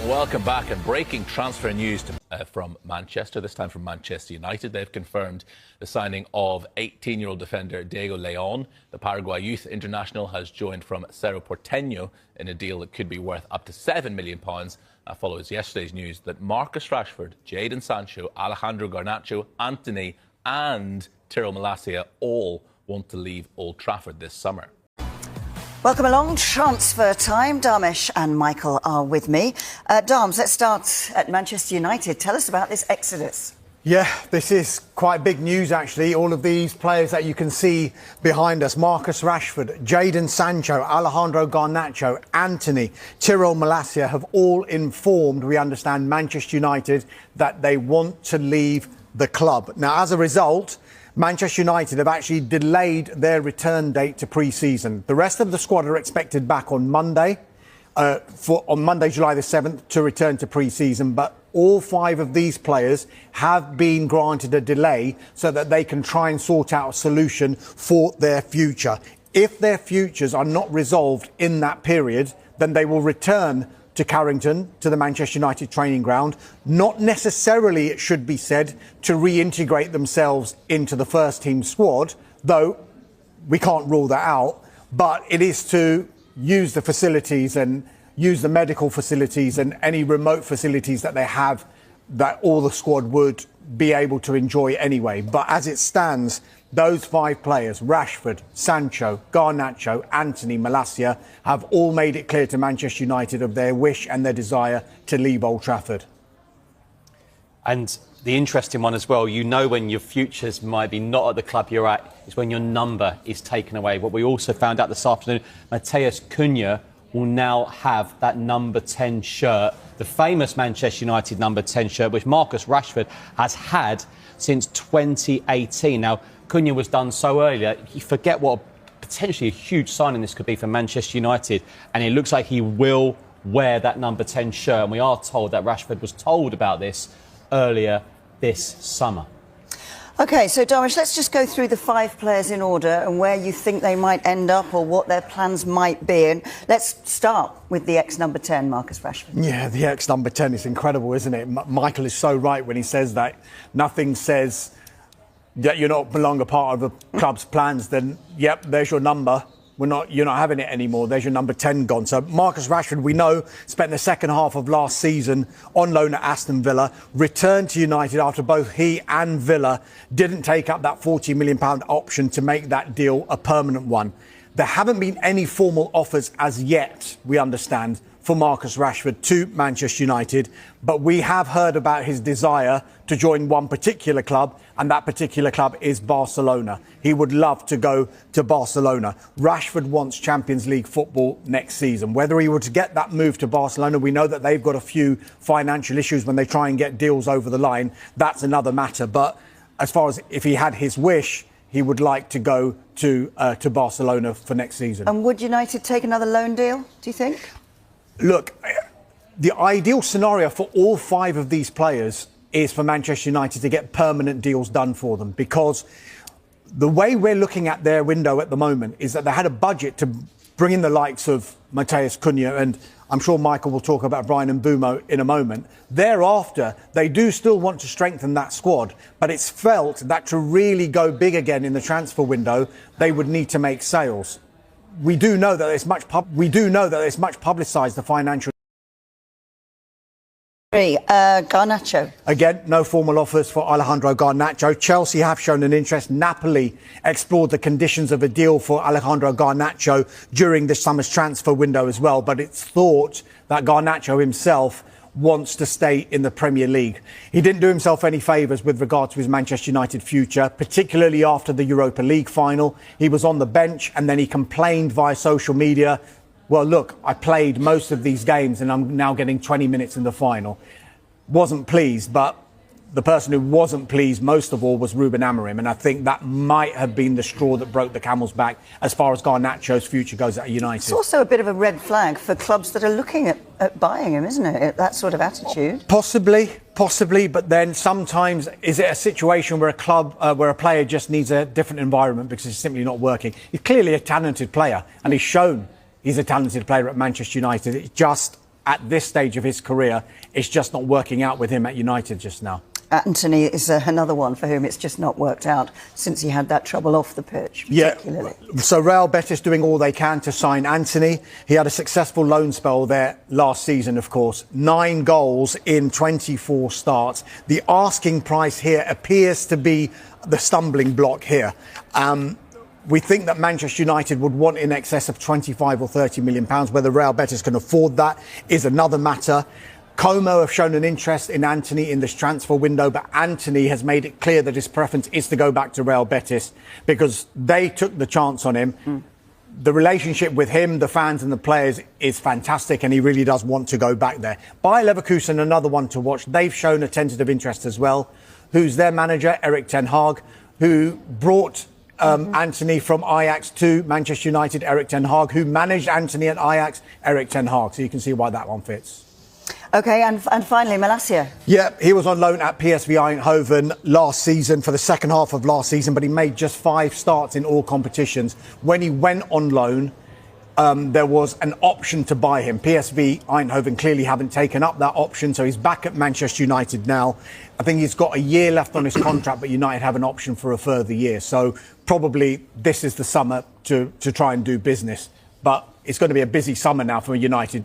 Welcome back. And breaking transfer news from Manchester, this time from Manchester United. They've confirmed the signing of 18-year-old defender Diego Leon. The Paraguay youth international has joined from Cerro Porteño in a deal that could be worth up to £7 million. That follows yesterday's news that Marcus Rashford, Jadon Sancho, Alejandro Garnacho, Antony and Tyrell Malacia all want to leave Old Trafford this summer. Welcome along. Transfer time. Dharmesh and Michael are with me. Darms, let's start at Manchester United. Tell us about this exodus. Yeah, this is quite big news, actually. All of these players that you can see behind us, Marcus Rashford, Jadon Sancho, Alejandro Garnacho, Antony, Tyrell Malacia, have all informed, we understand, Manchester United that they want to leave the club. Now, as a result, Manchester United have actually delayed their return date to pre-season. The rest of the squad are expected back on Monday, on Monday, July the 7th, to return to pre-season. But all 5 of these players have been granted a delay so that they can try and sort out a solution for their future. If their futures are not resolved in that period, then they will return to Carrington, to the Manchester United training ground. Not necessarily, it should be said, to reintegrate themselves into the first team squad, though we can't rule that out, but it is to use the facilities and use the medical facilities and any remote facilities that they have that all the squad would be able to enjoy anyway. But as it stands, those 5 players, Rashford, Sancho, Garnacho, Antony, Malacia, have all made it clear to Manchester United of their wish and their desire to leave Old Trafford. And the interesting one as well, you know when your futures might be not at the club you're at, is when your number is taken away. What we also found out this afternoon, Matheus Cunha will now have that number 10 shirt, the famous Manchester United number 10 shirt, which Marcus Rashford has had since 2018. Now, Cunha was done so earlier, you forget what potentially a huge signing this could be for Manchester United, and it looks like he will wear that number 10 shirt, and we are told that Rashford was told about this earlier this summer. OK, so Dharmesh, let's just go through the 5 players in order and where you think they might end up or what their plans might be. And let's start with the ex-number 10, Marcus Rashford. Yeah, the ex-number 10 is incredible, isn't it? Michael is so right when he says that. Nothing says that you're not belong a part of the club's plans, then, yep, there's your number. You're not having it anymore. There's your number 10 gone. So Marcus Rashford, we know, spent the second half of last season on loan at Aston Villa, returned to United after both he and Villa didn't take up that £40 million option to make that deal a permanent one. There haven't been any formal offers as yet, we understand, for Marcus Rashford to Manchester United, but we have heard about his desire to join one particular club, and that particular club is Barcelona. He would love to go to Barcelona. Rashford wants Champions League football next season. Whether he were to get that move to Barcelona, we know that they've got a few financial issues when they try and get deals over the line. That's another matter. But as far as if he had his wish, he would like to go to Barcelona for next season. And would United take another loan deal, do you think? Look, the ideal scenario for all 5 of these players is for Manchester United to get permanent deals done for them, because the way we're looking at their window at the moment is that they had a budget to bring in the likes of Matheus Cunha, and I'm sure Michael will talk about Bryan Mbeumo in a moment. Thereafter, they do still want to strengthen that squad, but it's felt that to really go big again in the transfer window, they would need to make sales. We do know that it's much publicised, the financial. Garnacho. Again, no formal offers for Alejandro Garnacho. Chelsea have shown an interest. Napoli explored the conditions of a deal for Alejandro Garnacho during this summer's transfer window as well. But it's thought that Garnacho himself wants to stay in the Premier League. He didn't do himself any favours with regard to his Manchester United future, particularly after the Europa League final. He was on the bench and then he complained via social media, well, look, I played most of these games and I'm now getting 20 minutes in the final. Wasn't pleased, but the person who wasn't pleased most of all was Ruben Amorim, and I think that might have been the straw that broke the camel's back as far as Garnacho's future goes at United. It's also a bit of a red flag for clubs that are looking at buying him, isn't it? That sort of attitude. Possibly, but then sometimes is it a situation where where a player just needs a different environment because it's simply not working? He's clearly a talented player, and he's shown he's a talented player at Manchester United. It just at this stage of his career, it's just not working out with him at United just now. Anthony is another one for whom it's just not worked out since he had that trouble off the pitch, particularly. Yeah, so Real Betis doing all they can to sign Anthony. He had a successful loan spell there last season, of course. 9 goals in 24 starts. The asking price here appears to be the stumbling block here. We think that Manchester United would want in excess of 25 or 30 million pounds. Whether Real Betis can afford that is another matter. Como have shown an interest in Anthony in this transfer window, but Anthony has made it clear that his preference is to go back to Real Betis because they took the chance on him. The relationship with him, the fans and the players is fantastic, and he really does want to go back there. Bayer Leverkusen, another one to watch. They've shown a tentative interest as well. Who's their manager? Erik ten Hag, who brought Anthony from Ajax to Manchester United. Erik ten Hag, who managed Anthony at Ajax. Erik ten Hag. So you can see why that one fits. OK, and finally, Malacia. Yeah, he was on loan at PSV Eindhoven last season for the second half of last season, but he made just 5 starts in all competitions. When he went on loan, there was an option to buy him. PSV Eindhoven clearly haven't taken up that option, so he's back at Manchester United now. I think he's got a year left on his contract, but United have an option for a further year. So probably this is the summer to try and do business. But it's going to be a busy summer now for United,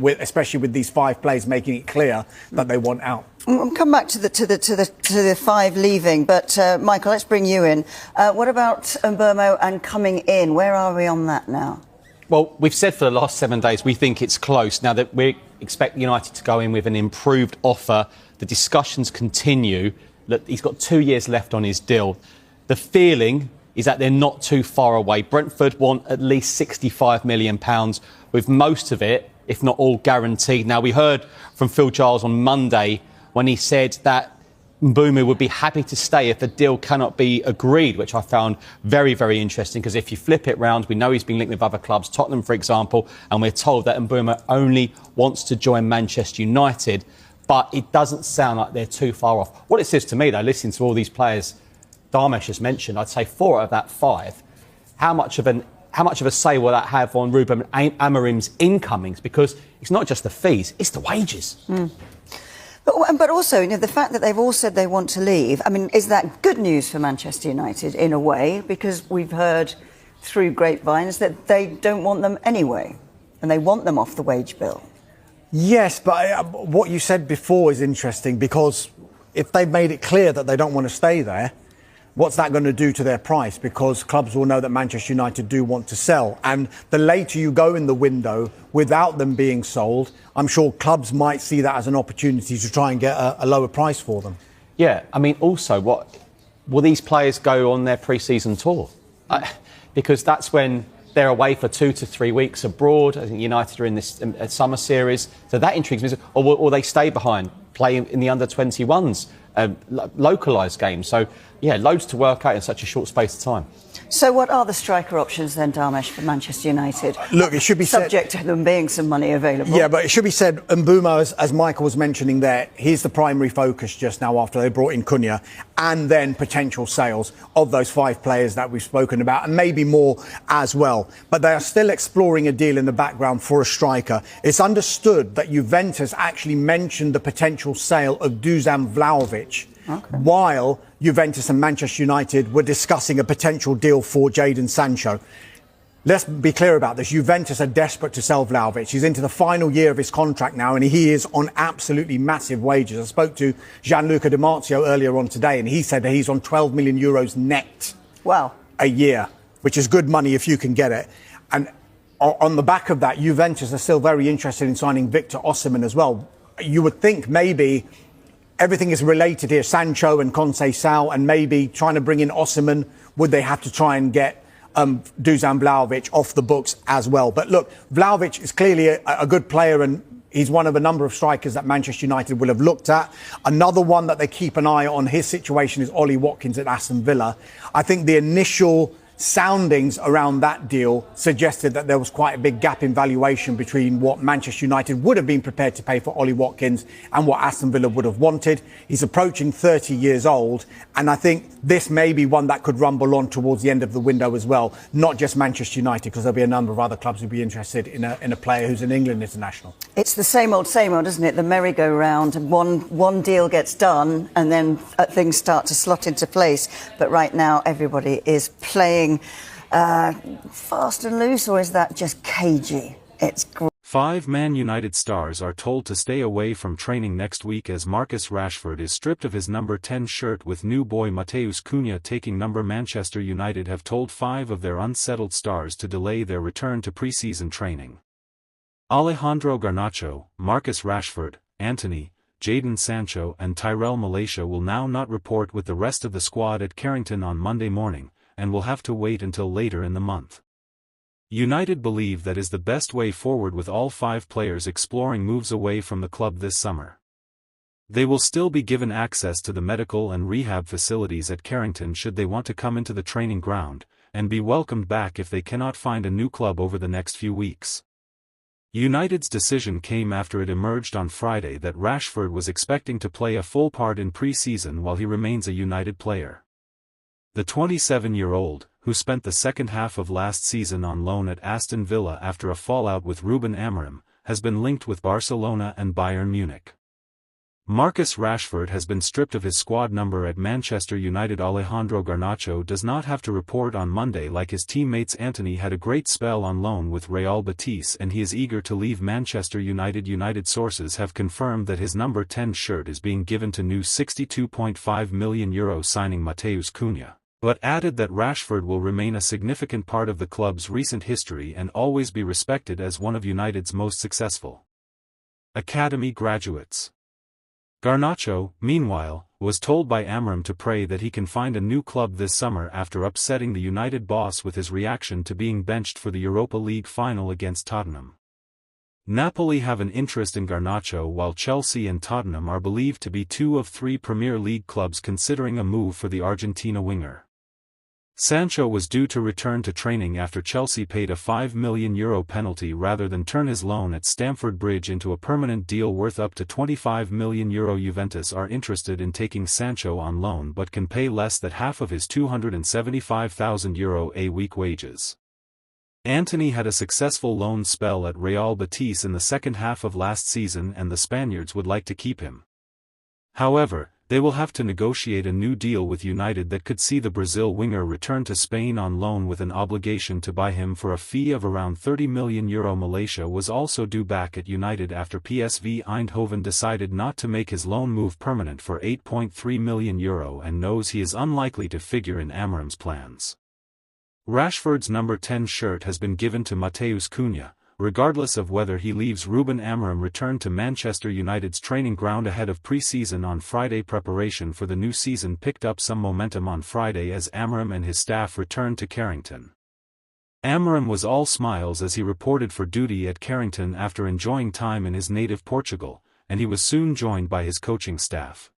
especially with these 5 players making it clear that they want out. We'll come back to the 5 leaving, but Michael, let's bring you in. What about Mbeumo and coming in? Where are we on that now? Well, we've said for the last 7 days we think it's close. Now that we expect United to go in with an improved offer, the discussions continue. Look, he's got 2 years left on his deal. The feeling is that they're not too far away. Brentford want at least £65 million, with most of it, if not all, guaranteed. Now, we heard from Phil Giles on Monday when he said that Mbeumo would be happy to stay if the deal cannot be agreed, which I found very, very interesting, because if you flip it round, we know he's been linked with other clubs, Tottenham, for example, and we're told that Mbeumo only wants to join Manchester United, but it doesn't sound like they're too far off. What it says to me, though, listening to all these players Dharmesh has mentioned, I'd say 4 out of that 5, how much of a say will that have on Ruben Amorim's incomings? Because it's not just the fees, it's the wages. But also, the fact that they've all said they want to leave, I mean, is that good news for Manchester United in a way? Because we've heard through grapevines that they don't want them anyway, and they want them off the wage bill. Yes, but what you said before is interesting, because if they've made it clear that they don't want to stay there, what's that going to do to their price? Because clubs will know that Manchester United do want to sell. And the later you go in the window without them being sold, I'm sure clubs might see that as an opportunity to try and get a lower price for them. Yeah, I mean, also, will these players go on their pre-season tour? Because that's when they're away for 2 to 3 weeks abroad. I think United are in this summer series. So that intrigues me. Or will they stay behind, play in the under-21s? Localised games. So, yeah, loads to work out in such a short space of time. So what are the striker options then, Dharmesh, for Manchester United? Look, it should be subject to them being some money available. Yeah, but it should be said, Mbeumo, as Michael was mentioning there, he's the primary focus just now after they brought in Cunha, and then potential sales of those 5 players that we've spoken about, and maybe more as well. But they are still exploring a deal in the background for a striker. It's understood that Juventus actually mentioned the potential sale of Dusan Vlahovic, while Juventus and Manchester United were discussing a potential deal for Jadon Sancho. Let's be clear about this. Juventus are desperate to sell Vlahovic. He's into the final year of his contract now, and he is on absolutely massive wages. I spoke to Gianluca Di Marzio earlier on today, and he said that he's on €12 million net a year, which is good money if you can get it. And on the back of that, Juventus are still very interested in signing Victor Osimhen as well. You would think maybe everything is related here, Sancho and Conceição, and maybe trying to bring in Osimhen. Would they have to try and get Dusan Vlahovic off the books as well? But look, Vlahovic is clearly a good player, and he's one of a number of strikers that Manchester United will have looked at. Another one that they keep an eye on his situation is Ollie Watkins at Aston Villa. I think the initial soundings around that deal suggested that there was quite a big gap in valuation between what Manchester United would have been prepared to pay for Ollie Watkins and what Aston Villa would have wanted. He's approaching 30 years old, and I think this may be one that could rumble on towards the end of the window as well, not just Manchester United, because there'll be a number of other clubs who'd be interested in a player who's an England international. It's the same old, isn't it? The merry-go-round. One deal gets done and then things start to slot into place. But right now, everybody is playing fast and loose, or is that just cagey? It's great. 5 Man United stars are told to stay away from training next week as Marcus Rashford is stripped of his number 10 shirt, with new boy Matheus Cunha taking number. Manchester United have told 5 of their unsettled stars to delay their return to pre-season training. Alejandro Garnacho, Marcus Rashford, Antony, Jadon Sancho and Tyrell Malacia will now not report with the rest of the squad at Carrington on Monday morning, and will have to wait until later in the month. United believe that is the best way forward, with all 5 players exploring moves away from the club this summer. They will still be given access to the medical and rehab facilities at Carrington should they want to come into the training ground, and be welcomed back if they cannot find a new club over the next few weeks. United's decision came after it emerged on Friday that Rashford was expecting to play a full part in pre-season while he remains a United player. The 27-year-old, who spent the second half of last season on loan at Aston Villa after a fallout with Ruben Amorim, has been linked with Barcelona and Bayern Munich. Marcus Rashford has been stripped of his squad number at Manchester United. Alejandro Garnacho does not have to report on Monday like his teammates. Antony had a great spell on loan with Real Betis and he is eager to leave Manchester United. United sources have confirmed that his number 10 shirt is being given to new €62.5 million signing Matheus Cunha, but added that Rashford will remain a significant part of the club's recent history and always be respected as one of United's most successful academy graduates. Garnacho, meanwhile, was told by Amorim to pray that he can find a new club this summer after upsetting the United boss with his reaction to being benched for the Europa League final against Tottenham. Napoli have an interest in Garnacho, while Chelsea and Tottenham are believed to be 2 of 3 Premier League clubs considering a move for the Argentina winger. Sancho was due to return to training after Chelsea paid a €5 million penalty rather than turn his loan at Stamford Bridge into a permanent deal worth up to €25 million. Juventus are interested in taking Sancho on loan but can pay less than half of his €275,000 a week wages. Antony had a successful loan spell at Real Betis in the second half of last season and the Spaniards would like to keep him. However, they will have to negotiate a new deal with United that could see the Brazil winger return to Spain on loan with an obligation to buy him for a fee of around €30 million. Malacia was also due back at United after PSV Eindhoven decided not to make his loan move permanent for €8.3 million and knows he is unlikely to figure in Amorim's plans. Rashford's number 10 shirt has been given to Matheus Cunha, regardless of whether he leaves. Ruben Amorim returned to Manchester United's training ground ahead of pre-season on Friday. Preparation for the new season picked up some momentum on Friday as Amorim and his staff returned to Carrington. Amorim was all smiles as he reported for duty at Carrington after enjoying time in his native Portugal, and he was soon joined by his coaching staff.